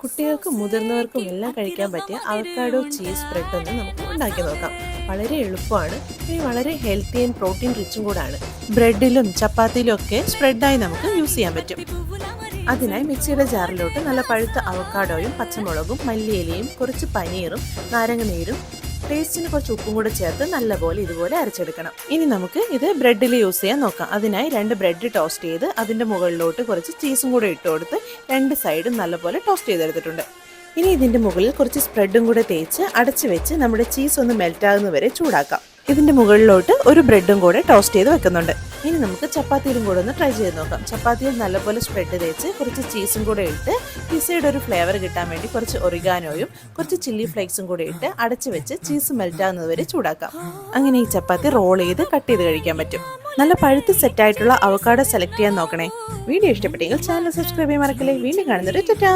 കുട്ടികൾക്കും മുതിർന്നവർക്കും എല്ലാം കഴിക്കാൻ പറ്റിയ അവക്കാഡോ ചീസ് ബ്രെഡ് ഒന്ന് നമുക്ക് ഉണ്ടാക്കി നോക്കാം. വളരെ എളുപ്പമാണ്, ഇനി വളരെ ഹെൽത്തി ആൻഡ് പ്രോട്ടീൻ റിച്ചും കൂടാണ്. ബ്രെഡിലും ചപ്പാത്തിയിലും ഒക്കെ സ്പ്രെഡായി നമുക്ക് യൂസ് ചെയ്യാൻ പറ്റും. അതിനായി മിക്സിയുടെ ജാറിലോട്ട് നല്ല പഴുത്ത അവക്കാഡോയും പച്ചമുളകും മല്ലിയിലയും കുറച്ച് പനീറും നാരങ്ങ നീരും ടേസ്റ്റിന് കുറച്ച് ഉപ്പും കൂടെ ചേർത്ത് നല്ലപോലെ ഇതുപോലെ അരച്ചെടുക്കണം. ഇനി നമുക്ക് ഇത് ബ്രെഡിൽ യൂസ് ചെയ്യാൻ നോക്കാം. അതിനായി 2 ബ്രെഡ് ടോസ്റ്റ് ചെയ്ത് അതിൻ്റെ മുകളിലോട്ട് കുറച്ച് ചീസും കൂടെ ഇട്ട് കൊടുത്ത് 2 സൈഡും നല്ലപോലെ ടോസ്റ്റ് ചെയ്തെടുത്തിട്ടുണ്ട്. ഇനി ഇതിൻ്റെ മുകളിൽ കുറച്ച് സ്പ്രെഡും കൂടെ തേച്ച് അടച്ച് വെച്ച് നമ്മുടെ ചീസ് ഒന്ന് മെൽറ്റാകുന്ന വരെ ചൂടാക്കാം. ഇതിൻ്റെ മുകളിലോട്ട് ഒരു ബ്രെഡും കൂടെ ടോസ്റ്റ് ചെയ്ത് വെക്കുന്നുണ്ട്. ഇനി നമുക്ക് ചപ്പാത്തിയിലും കൂടെ ഒന്ന് ട്രൈ ചെയ്ത് നോക്കാം. ചപ്പാത്തിയിൽ നല്ലപോലെ സ്പ്രെഡ് തേച്ച് കുറച്ച് ചീസും കൂടെ ഇട്ട് പിസയുടെ ഒരു ഫ്ലേവർ കിട്ടാൻ വേണ്ടി കുറച്ച് ഒറിഗാനോയും കുറച്ച് ചില്ലി ഫ്ലേക്സും കൂടെ ഇട്ട് അടച്ച് വെച്ച് ചീസ് മെൽറ്റാകുന്നത് വരെ ചൂടാക്കാം. അങ്ങനെ ഈ ചപ്പാത്തി റോൾ ചെയ്ത് കട്ട് ചെയ്ത് കഴിക്കാൻ പറ്റും. നല്ല പഴുത്ത് സെറ്റായിട്ടുള്ള അവക്കാഡോ സെലക്ട് ചെയ്യാൻ നോക്കണേ. വീഡിയോ ഇഷ്ടപ്പെട്ടെങ്കിൽ ചാനൽ സബ്സ്ക്രൈബ് ചെയ്യാൻ മറക്കല്ലേ. വീണ്ടും കാണുന്നത് ടാറ്റാ.